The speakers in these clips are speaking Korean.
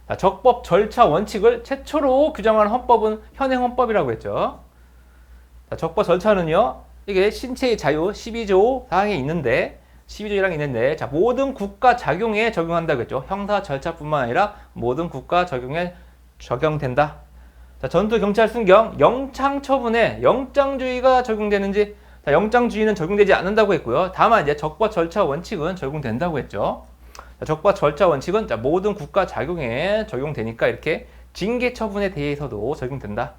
자, 적법 절차 원칙을 최초로 규정한 헌법은 현행 헌법이라고 했죠. 자, 적법 절차는요, 이게 신체의 자유 12조 사항이 있는데, 12조 1항이 있는데, 자, 모든 국가 작용에 적용한다고 했죠. 형사 절차뿐만 아니라 모든 국가 적용에 적용된다. 자, 전투, 경찰, 순경, 영창 처분에 영장주의가 적용되는지, 자, 영장주의는 적용되지 않는다고 했고요. 다만 이제 적법 절차 원칙은 적용된다고 했죠. 자, 적법 절차 원칙은 자, 모든 국가 작용에 적용되니까 이렇게 징계 처분에 대해서도 적용된다.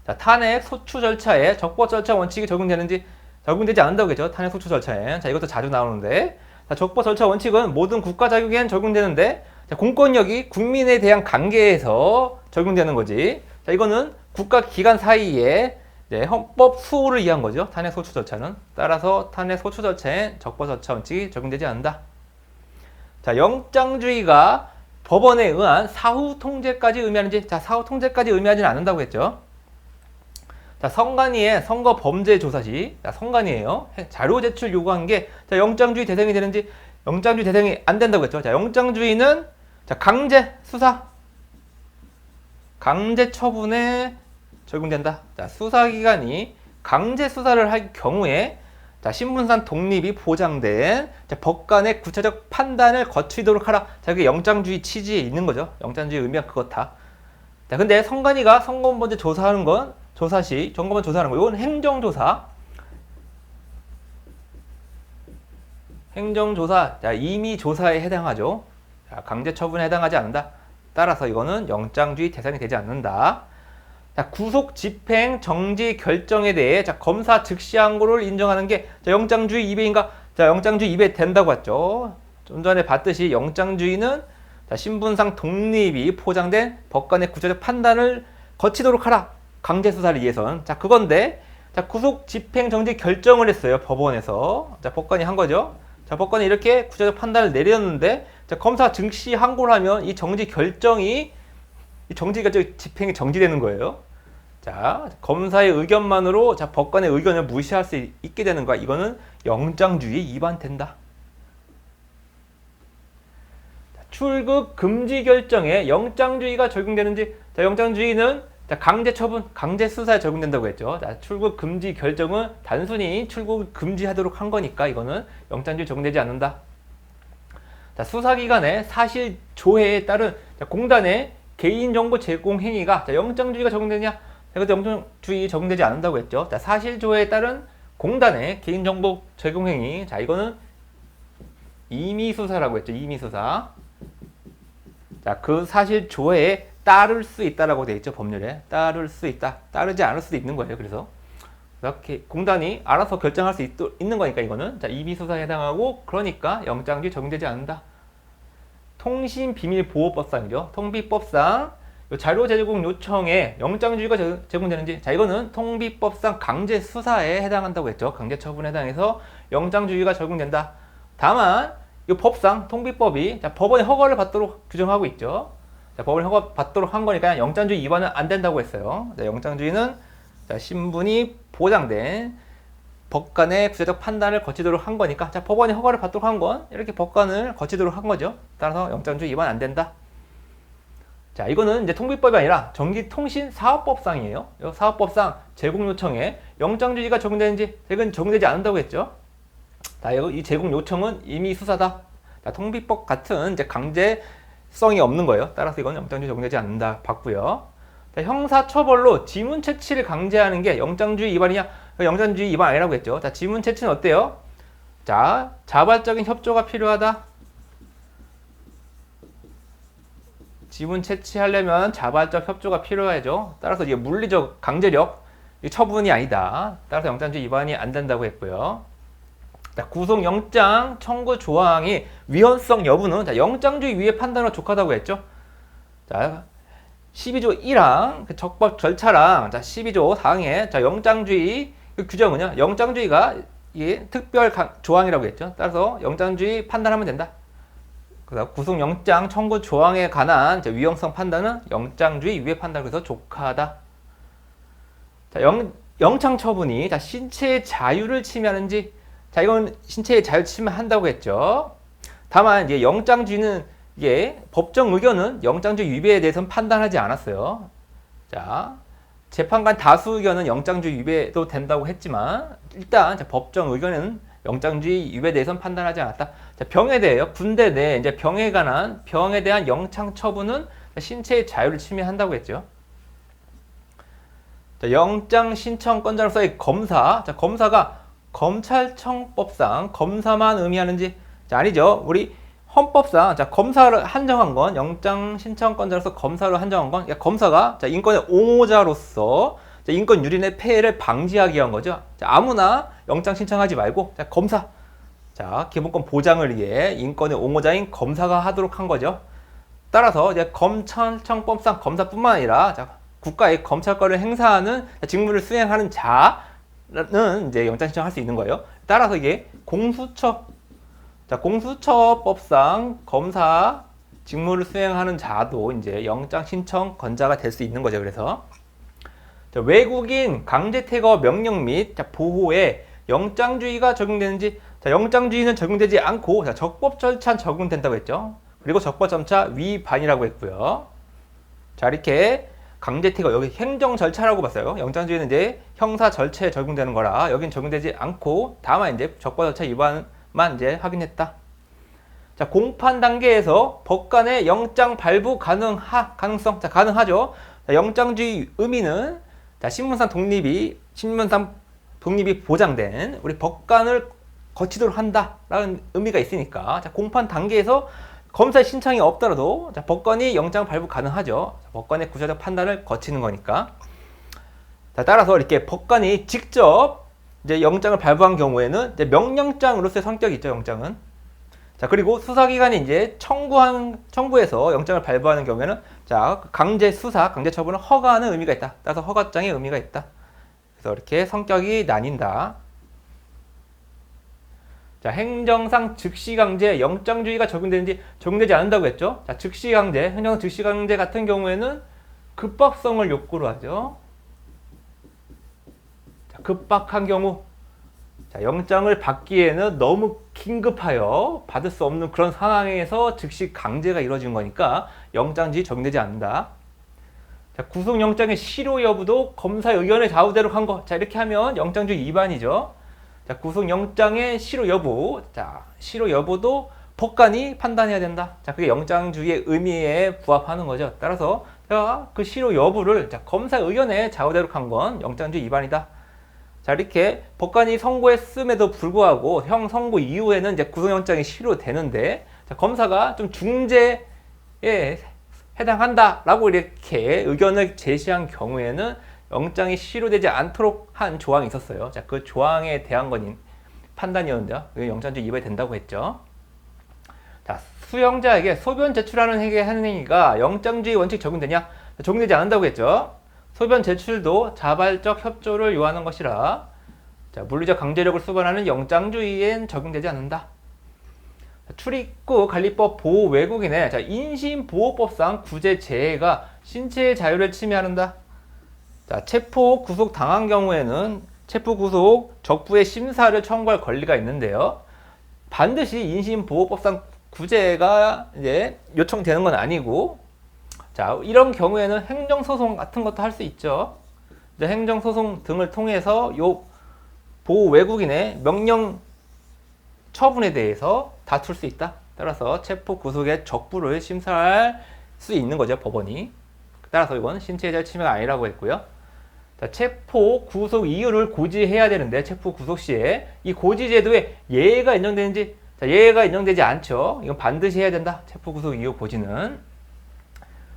자, 탄핵 소추 절차에 적법 절차 원칙이 적용되는지 적용되지 않는다고 했죠. 탄핵 소추 절차에. 자, 이것도 자주 나오는데, 자, 적법 절차 원칙은 모든 국가 작용에는 적용되는데, 자, 공권력이 국민에 대한 관계에서 적용되는 거지. 자, 이거는 국가 기관 사이에 헌법 수호를 위한 거죠. 탄핵 소추 절차는. 따라서 탄핵 소추 절차엔 적법 절차 원칙이 적용되지 않는다. 자, 영장주의가 법원에 의한 사후 통제까지 의미하는지, 자, 사후 통제까지 의미하지는 않는다고 했죠. 자, 선관위의 선거 범죄 조사 시, 자, 선관위에요. 자료 제출 요구한 게, 자, 영장주의 대상이 되는지, 영장주의 대상이 안 된다고 했죠. 자, 영장주의는, 자, 강제 수사, 강제 처분에 적용된다. 자, 수사기관이 강제 수사를 할 경우에, 자, 신분상 독립이 보장된, 자, 법관의 구체적 판단을 거치도록 하라. 자, 그게 영장주의 취지에 있는 거죠. 영장주의 의미가 그렇다. 자, 근데 선관위가 선거범죄 조사하는 건, 조사 시, 점검원 조사하는 거, 이건 행정조사. 행정조사, 자, 임의조사에 해당하죠. 자, 강제처분에 해당하지 않는다. 따라서 이거는 영장주의 대상이 되지 않는다. 자, 구속, 집행, 정지 결정에 대해, 자, 검사 즉시 항고를 인정하는 게, 자, 영장주의 위배인가? 자, 영장주의 위배 된다고 했죠. 좀 전에 봤듯이 영장주의는, 자, 신분상 독립이 포장된 법관의 구체적 판단을 거치도록 하라. 강제 수사를 위해선. 자, 그건데, 자, 구속, 집행, 정지 결정을 했어요. 법원에서. 자, 법관이 한 거죠. 자, 법관이 이렇게 구체적 판단을 내렸는데, 자, 검사 즉시 항고를 하면 이 정지 결정이, 이 정지 결정 집행이 정지되는 거예요. 자, 검사의 의견만으로, 자, 법관의 의견을 무시할 수 있게 되는 거야. 이거는 영장주의 위반된다. 자, 출국 금지 결정에 영장주의가 적용되는지, 자, 영장주의는, 자, 강제 처분, 강제 수사에 적용된다고 했죠. 자, 출국 금지 결정은 단순히 출국을 금지하도록 한 거니까 이거는 영장주의 적용되지 않는다. 자, 수사기관의 사실 조회에 따른, 자, 공단의 개인정보 제공 행위가, 자, 영장주의가 적용되냐? 자, 이것도 영장주의 적용되지 않는다고 했죠. 자, 사실 조회에 따른 공단의 개인정보 제공 행위, 자, 이거는 임의수사라고 했죠. 임의수사. 자, 그 사실 조회에 따를 수 있다라고 되어 있죠. 법률에. 따를 수 있다. 따르지 않을 수도 있는 거예요. 그래서 이렇게 공단이 알아서 결정할 수 있는 거니까 이거는, 자, 임의수사에 해당하고, 그러니까 영장주의 적용되지 않는다. 통신비밀보호법상이죠. 통비법상 자료 제공 요청에 영장주의가 제공되는지, 자, 이거는 통비법상 강제 수사에 해당한다고 했죠. 강제 처분에 해당해서 영장주의가 적용된다. 다만 이 법상 통비법이, 자, 법원의 허가를 받도록 규정하고 있죠. 자, 법을 허가 받도록 한 거니까 영장주의 위반은 안 된다고 했어요. 자, 영장주의는, 자, 신분이 보장된 법관의 구체적 판단을 거치도록 한 거니까, 자, 법원이 허가를 받도록 한 건 이렇게 법관을 거치도록 한 거죠. 따라서 영장주의 위반 안 된다. 자, 이거는 이제 통비법이 아니라 전기통신사업법상이에요. 이 사업법상 제공 요청에 영장주의가 적용되는지, 이건 적용되지 않는다고 했죠. 자, 이 제공 요청은 임의 수사다. 자, 통비법 같은 이제 강제성이 없는 거예요. 따라서 이건 영장주의 적용되지 않는다. 봤고요. 자, 형사처벌로 지문 채취를 강제하는 게 영장주의 위반이냐? 영장주의 위반 아니라고 했죠. 자, 지문 채취는 어때요? 자, 자발적인 협조가 필요하다. 지문 채취하려면 자발적 협조가 필요하죠. 따라서 이게 물리적 강제력 처분이 아니다. 따라서 영장주의 위반이 안 된다고 했고요. 자, 구속영장 청구 조항이 위헌성 여부는, 자, 영장주의 위의 판단으로 족하다고 했죠. 자, 12조 1항 그 적법 절차랑, 자, 12조 4항에, 자, 영장주의 그 규정은요, 영장주의가 이게 특별 조항이라고 했죠. 따라서 영장주의 판단하면 된다. 그래서 구속영장 청구 조항에 관한 위헌성 판단은 영장주의 위의 판단, 그래서 족하다. 자, 영장 처분이, 자, 신체의 자유를 침해하는지, 자, 이건 신체의 자유 침해한다고 했죠. 다만 이제 영장주의는 이게 법정 의견은 영장주의 위배에 대해서는 판단하지 않았어요. 자, 재판관 다수 의견은 영장주의 위배도 된다고 했지만 일단 법정 의견은 영장주의 위배에 대해서는 판단하지 않았다. 자, 병에 대해요. 군대 내 이제 병에 관한 병에 대한 영장 처분은 신체의 자유를 침해한다고 했죠. 자, 영장 신청권자로서의 검사. 자, 검사가 검찰청법상 검사만 의미하는지? 자, 아니죠. 우리 헌법상 자, 검사를 한정한 건 영장 신청권자로서 검사를 한정한 건 검사가 자, 인권의 옹호자로서 자, 인권 유린의 폐해를 방지하기 위한 거죠. 자, 아무나 영장 신청하지 말고 자, 검사. 자, 기본권 보장을 위해 인권의 옹호자인 검사가 하도록 한 거죠. 따라서 이제 검찰청법상 검사뿐만 아니라 자, 국가의 검찰권을 행사하는 직무를 수행하는 자는 이제 영장 신청할 수 있는 거예요. 따라서 이게 공수처 자, 공수처법상 검사 직무를 수행하는 자도 이제 영장 신청권자가 될 수 있는 거죠. 그래서 자, 외국인 강제퇴거 명령 및 자, 보호에 영장주의가 적용되는지? 자, 영장주의는 적용되지 않고 자, 적법 절차 적용된다고 했죠. 그리고 적법 절차 위반이라고 했고요. 자, 이렇게 강제퇴거 여기 행정 절차라고 봤어요. 영장주의는 이제 형사 절차에 적용되는 거라 여긴 적용되지 않고 다만 이제 적법 절차 위반만 이제 확인했다. 자, 공판 단계에서 법관의 영장 발부 가능성. 자, 가능하죠. 자, 영장주의 의미는 자, 신문상 독립이 보장된 우리 법관을 거치도록 한다라는 의미가 있으니까 자, 공판 단계에서 검사 신청이 없더라도 자, 법관이 영장 발부 가능하죠. 자, 법관의 구체적 판단을 거치는 거니까. 자, 따라서 이렇게 법관이 직접 이제 영장을 발부한 경우에는 이제 명령장으로서의 성격이 있죠. 영장은. 자, 그리고 수사기관이 이제 청구해서 영장을 발부하는 경우에는 자, 강제 수사, 강제 처분을 허가하는 의미가 있다. 따라서 허가장의 의미가 있다. 그래서 이렇게 성격이 나뉜다. 자, 행정상 즉시강제, 영장주의가 적용되는지 적용되지 않는다고 했죠. 자, 즉시강제, 행정상 즉시강제 같은 경우에는 급박성을 요구로 하죠. 자, 급박한 경우, 자, 영장을 받기에는 너무 긴급하여 받을 수 없는 그런 상황에서 즉시 강제가 이루어진 거니까 영장주의 적용되지 않는다. 자, 구속영장의 실효 여부도 검사의 의견에 좌우되도록 한 거. 자, 이렇게 하면 영장주의 위반이죠. 자, 구속영장의 실효 여부. 자, 실효 여부도 법관이 판단해야 된다. 자, 그게 영장주의의 의미에 부합하는 거죠. 따라서 자, 그 실효 여부를 자, 검사의 의견에 좌우되도록 한 건 영장주의 위반이다. 자, 이렇게 법관이 선고했음에도 불구하고 형 선고 이후에는 이제 구속영장이 실효되는데 자, 검사가 좀 중재에 해당한다라고 이렇게 의견을 제시한 경우에는 영장이 실효되지 않도록 한 조항이 있었어요. 자, 그 조항에 대한 건 판단이었는데요. 영장주의 위반이 된다고 했죠. 자, 수영자에게 소변 제출하는 행위가 영장주의 원칙 적용되냐? 적용되지 않는다고 했죠. 소변 제출도 자발적 협조를 요하는 것이라 자, 물리적 강제력을 수반하는 영장주의엔 적용되지 않는다. 출입국 관리법 보호 외국인의 자, 인신보호법상 구제 제해가 신체의 자유를 침해한다. 자, 체포 구속 당한 경우에는 체포 구속 적부의 심사를 청구할 권리가 있는데요. 반드시 인신보호법상 구제가 이제 요청되는 건 아니고, 자, 이런 경우에는 행정소송 같은 것도 할 수 있죠. 이제 행정소송 등을 통해서 요 보호 외국인의 명령 처분에 대해서 다툴 수 있다. 따라서 체포 구속의 적부를 심사할 수 있는 거죠, 법원이. 따라서 이건 신체의 자유 침해가 아니라고 했고요. 자, 체포 구속 이유를 고지해야 되는데 체포 구속 시에 이 고지 제도에 예외가 인정되는지, 자, 예외가 인정되지 않죠. 이건 반드시 해야 된다. 체포 구속 이유 고지는.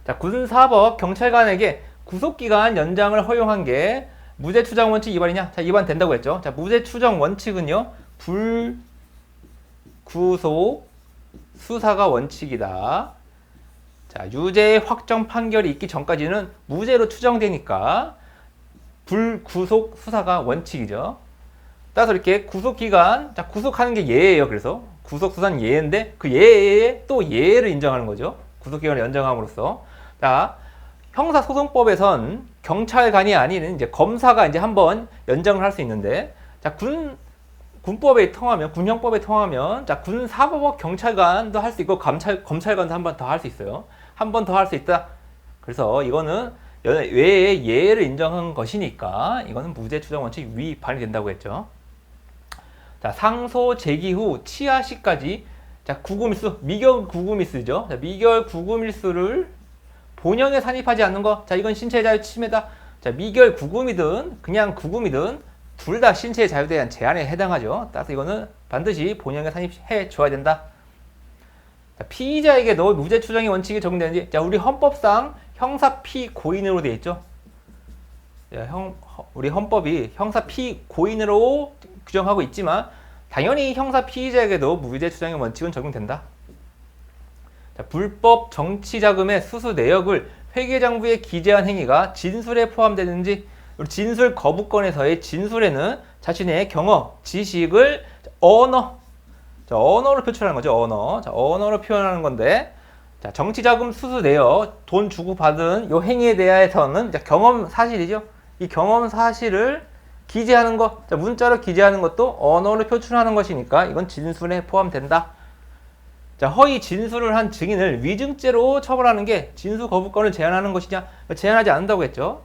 자, 군사법 경찰관에게 구속기간 연장을 허용한 게 무죄 추정 원칙 위반이냐? 자, 위반된다고 했죠. 자, 무죄 추정 원칙은요, 불구속 수사가 원칙이다. 자, 유죄 확정 판결이 있기 전까지는 무죄로 추정되니까 불구속 수사가 원칙이죠. 따라서 이렇게 구속기간, 자, 구속하는 게 예예요. 그래서 구속 수사는 예인데 그 예에 또 예를 인정하는 거죠. 구속기간을 연장함으로써. 자, 형사소송법에선 경찰관이 아닌 이제 검사가 이제 한번 연장을 할 수 있는데, 자, 군법에 통하면, 군형법에 통하면, 자, 군사법 경찰관도 할 수 있고, 검찰관도 한 번 더 할 수 있어요. 한 번 더 할 수 있다. 그래서 이거는 외의 예외를 인정한 것이니까, 이거는 무죄 추정 원칙 위반이 된다고 했죠. 자, 상소 제기 후 치하 시까지, 자, 구구밀수, 미결 구구밀수죠. 자, 미결 구구밀수를 본형에 산입하지 않는 거, 자, 이건 신체의 자유 침해다. 자, 미결 구금이든 그냥 구금이든 둘 다 신체의 자유에 대한 제한에 해당하죠. 따라서 이거는 반드시 본형에 산입해 줘야 된다. 자, 피의자에게도 무죄 추정의 원칙이 적용되는지, 자, 우리 헌법상 형사 피고인으로 되어 있죠. 자, 우리 헌법이 형사 피고인으로 규정하고 있지만 당연히 형사 피의자에게도 무죄 추정의 원칙은 적용된다. 자, 불법 정치자금의 수수 내역을 회계장부에 기재한 행위가 진술에 포함되는지, 진술 거부권에서의 진술에는 자신의 경험, 지식을 언어, 자, 언어로 표출하는 거죠. 언어. 자, 언어로 표현하는 건데, 자, 정치자금 수수 내역, 돈 주고 받은 요 행위에 대해서는 경험 사실이죠. 이 경험 사실을 기재하는 것, 자, 문자로 기재하는 것도 언어로 표출하는 것이니까 이건 진술에 포함된다. 자, 허위 진술을 한 증인을 위증죄로 처벌하는 게 진술 거부권을 제한하는 것이냐? 제한하지 않는다고 했죠.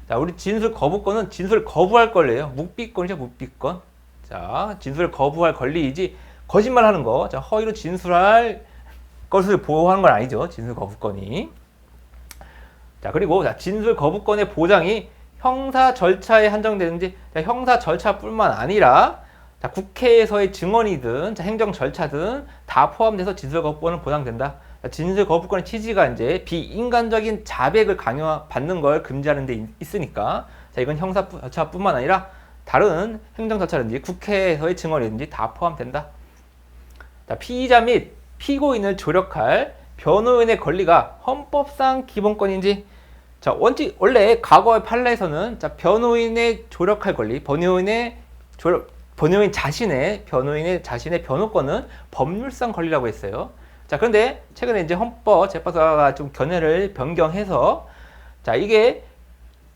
자, 우리 진술 거부권은 진술 거부할 권리예요. 묵비권이죠, 묵비권. 자, 진술 거부할 권리이지 거짓말하는 거, 자, 허위로 진술할 것을 보호하는 건 아니죠. 진술 거부권이. 자, 그리고 자, 진술 거부권의 보장이 형사 절차에 한정되는지, 자, 형사 절차뿐만 아니라 자, 국회에서의 증언이든 자, 행정 절차든 다 포함돼서 진술 거부권은 보장된다. 자, 진술 거부권의 취지가 이제 비인간적인 자백을 강요받는 걸 금지하는 데 있으니까, 자, 이건 형사 절차뿐만 아니라 다른 행정 절차든지 국회에서의 증언이든지 다 포함된다. 자, 피의자 및 피고인을 조력할 변호인의 권리가 헌법상 기본권인지, 자, 원래 과거의 판례에서는 자, 변호인의 조력할 권리, 변호인 자신의 변호권은 법률상 권리라고 했어요. 자, 그런데 최근에 이제 헌법재판소가 좀 견해를 변경해서, 자, 이게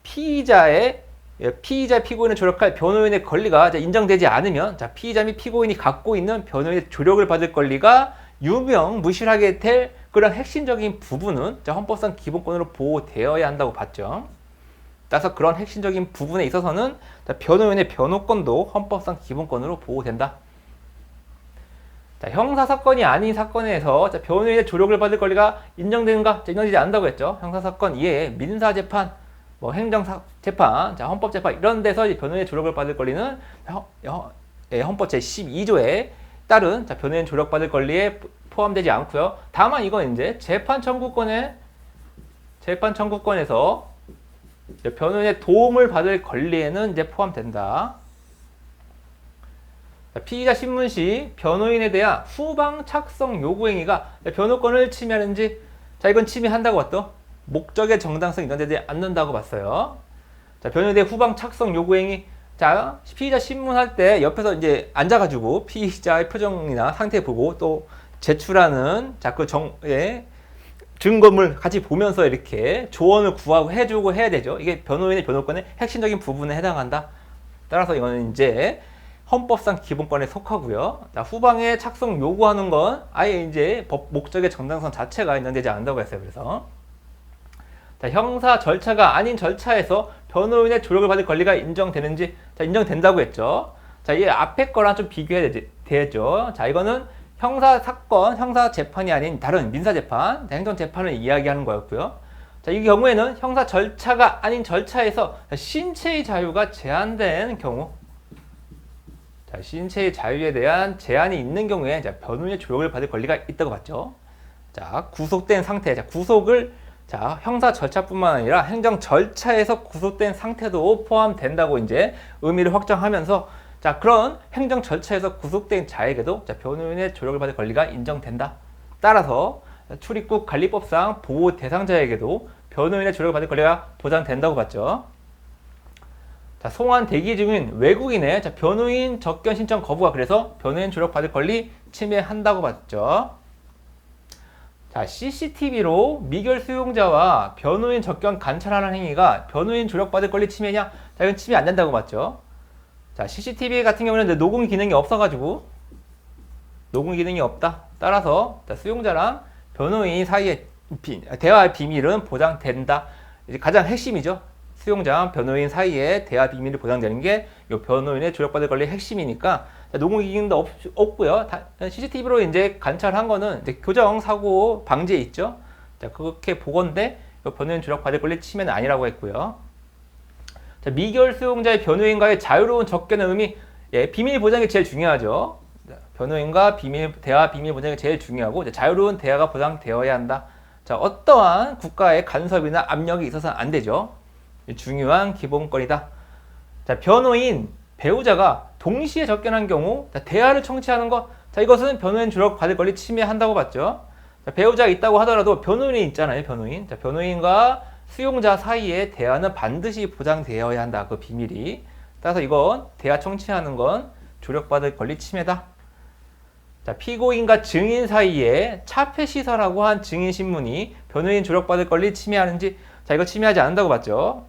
피의자, 피고인을 조력할 변호인의 권리가 인정되지 않으면, 자, 피의자 및 피고인이 갖고 있는 변호인의 조력을 받을 권리가 유명무실하게 될 그런 핵심적인 부분은 자, 헌법상 기본권으로 보호되어야 한다고 봤죠. 따라서 그런 핵심적인 부분에 있어서는 자, 변호인의 변호권도 헌법상 기본권으로 보호된다. 자, 형사사건이 아닌 사건에서 자, 변호인의 조력을 받을 권리가 인정되는가? 자, 인정되지 않는다고 했죠. 형사사건 이외에 민사재판, 뭐 행정재판, 자, 헌법재판 이런 데서 변호인의 조력을 받을 권리는 헌법 제12조에 따른 자, 변호인 조력받을 권리에 포함되지 않고요. 다만 이건 이제 재판 청구권에서 변호인의 도움을 받을 권리에는 이제 포함된다. 피의자 신문 시 변호인에 대한 후방 착성 요구 행위가 변호권을 침해하는지, 자, 이건 침해한다고 봤죠. 목적의 정당성 인정되지 않는다고 봤어요. 자, 변호인에 대한 후방 착성 요구 행위, 자, 피의자 신문할 때 옆에서 이제 앉아가지고 피의자의 표정이나 상태 보고 또 제출하는 자, 그 증거물 같이 보면서 이렇게 조언을 구하고 해주고 해야 되죠. 이게 변호인의 변호권의 핵심적인 부분에 해당한다. 따라서 이거는 이제 헌법상 기본권에 속하고요. 자, 후방에 착성 요구하는 건 아예 이제 법 목적의 정당성 자체가 인정되지 않는다고 했어요. 그래서 자, 형사 절차가 아닌 절차에서 변호인의 조력을 받을 권리가 인정되는지, 자, 인정된다고 했죠. 자, 이 앞에 거랑 좀 비교해야 되죠. 자, 이거는 형사 사건, 형사 재판이 아닌 다른 민사 재판, 행정 재판을 이야기하는 거였고요. 자, 이 경우에는 형사 절차가 아닌 절차에서 신체의 자유가 제한된 경우, 자, 신체의 자유에 대한 제한이 있는 경우에 자, 변호인의 조력을 받을 권리가 있다고 봤죠. 자, 구속된 상태, 자, 구속을 자, 형사 절차뿐만 아니라 행정 절차에서 구속된 상태도 포함된다고 이제 의미를 확정하면서, 자, 그런 행정 절차에서 구속된 자에게도 자, 변호인의 조력을 받을 권리가 인정된다. 따라서 출입국 관리법상 보호 대상자에게도 변호인의 조력을 받을 권리가 보장된다고 봤죠. 자, 송환 대기 중인 외국인의 자, 변호인 접견 신청 거부가 그래서 변호인 조력 받을 권리 침해한다고 봤죠. 자, CCTV로 미결 수용자와 변호인 접견 관찰하는 행위가 변호인 조력 받을 권리 침해냐? 자, 이건 침해 안 된다고 봤죠. 자, CCTV 같은 경우는 이제 녹음 기능이 없어가지고 녹음 기능이 없다. 따라서 자, 수용자랑 변호인 사이의 대화 비밀은 보장된다. 이제 가장 핵심이죠. 수용자와 변호인 사이에 대화 비밀이 보장되는 게 이 변호인의 조력받을 권리의 핵심이니까 자, 녹음 기능도 없고요. CCTV로 이제 관찰한 거는 이제 교정 사고 방지에 있죠. 자, 그렇게 보건데 변호인 조력받을 권리 침해는 아니라고 했고요. 자, 미결 수용자의 변호인과의 자유로운 접견의 의미, 예, 비밀 보장이 제일 중요하죠. 변호인과 대화 비밀 보장이 제일 중요하고 자유로운 대화가 보장되어야 한다. 자, 어떠한 국가의 간섭이나 압력이 있어서는 안 되죠. 중요한 기본권이다. 자, 변호인, 배우자가 동시에 접견한 경우 대화를 청취하는 것, 자, 이것은 변호인 조력 받을 권리 침해한다고 봤죠. 자, 배우자가 있다고 하더라도 변호인이 있잖아요. 변호인. 자, 변호인과 수용자 사이의 대화는 반드시 보장되어야 한다. 그 비밀이. 따라서 이건 대화 청취하는 건 조력받을 권리 침해다. 자, 피고인과 증인 사이에 차폐시설하고 한 증인 신문이 변호인 조력받을 권리 침해하는지, 자, 이거 침해하지 않는다고 봤죠.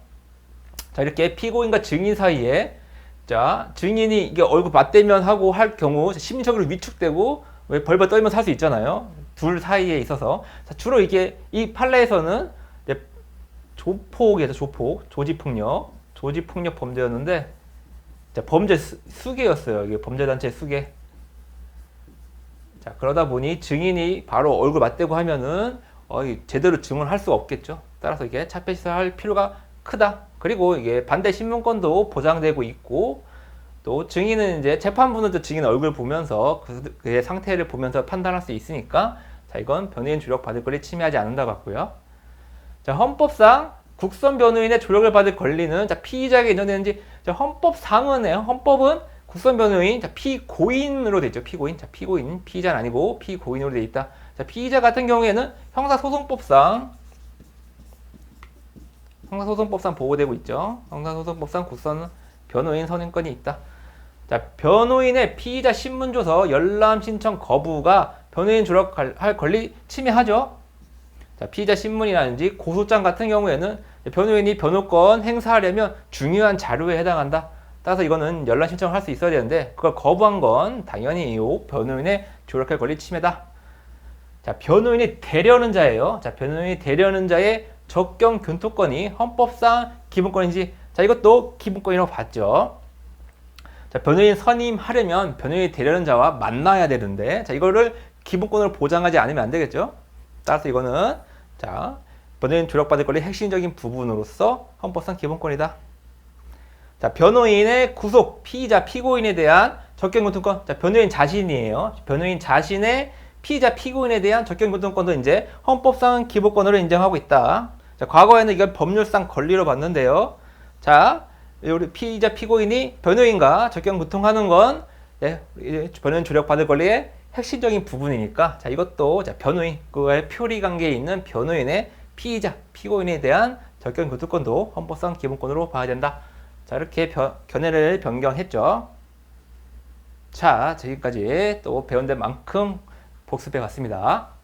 자, 이렇게 피고인과 증인 사이에, 자, 증인이 이게 얼굴 맞대면 하고 할 경우 심리적으로 위축되고 왜 벌벌 떨면서 할 수 있잖아요. 둘 사이에 있어서. 자, 주로 이게 이 판례에서는 조폭에서 조직폭력 범죄였는데, 자, 범죄 수괴였어요. 이게 범죄단체 수괴. 자, 그러다 보니 증인이 바로 얼굴 맞대고 하면은 제대로 증언을 할 수가 없겠죠. 따라서 이게 차폐시설할 필요가 크다. 그리고 이게 반대 신문권도 보장되고 있고, 또 증인은 이제 재판부는 증인 얼굴 보면서 그의 상태를 보면서 판단할 수 있으니까, 자, 이건 변호인 조력 받을 권리 침해하지 않는다 봤고요. 자, 헌법상 국선 변호인의 조력을 받을 권리는 자, 피의자에게 인정되는지, 자, 헌법상은요. 헌법은 국선 변호인, 자, 피고인으로 되어 있죠. 피고인. 자, 피고인. 피의자는 아니고 피고인으로 되어 있다. 자, 피의자 같은 경우에는 형사소송법상 보호되고 있죠. 형사소송법상 국선 변호인 선임권이 있다. 자, 변호인의 피의자 신문조서 열람 신청 거부가 변호인 조력할 권리 침해하죠. 자, 피의자 신문이라든지 고소장 같은 경우에는 변호인이 변호권 행사하려면 중요한 자료에 해당한다. 따라서 이거는 열람 신청을 할 수 있어야 되는데 그걸 거부한 건 당연히 변호인의 조력할 권리 침해다. 자, 변호인이 대려는 자예요. 자, 변호인이 대려는 자의 적경 교통권이 헌법상 기본권인지, 자, 이것도 기본권이라고 봤죠. 자, 변호인 선임하려면 변호인이 대려는 자와 만나야 되는데, 자, 이거를 기본권으로 보장하지 않으면 안 되겠죠. 따라서 이거는 자, 변호인 조력받을 권리 핵심적인 부분으로서 헌법상 기본권이다. 자, 변호인의 구속, 피의자, 피고인에 대한 적경교통권. 자, 변호인 자신이에요. 변호인 자신의 피의자, 피고인에 대한 적경교통권도 이제 헌법상 기본권으로 인정하고 있다. 자, 과거에는 이걸 법률상 권리로 봤는데요. 자, 우리 피의자, 피고인이 변호인과 적경교통하는 건 변호인 조력받을 권리의 핵심적인 부분이니까, 자, 이것도 자, 변호인, 그와의 표리 관계에 있는 변호인의 피의자, 피고인에 대한 적경교통권도 헌법상 기본권으로 봐야 된다. 자, 이렇게 견해를 변경했죠. 자, 지금까지 또 배운 데 만큼 복습해 봤습니다.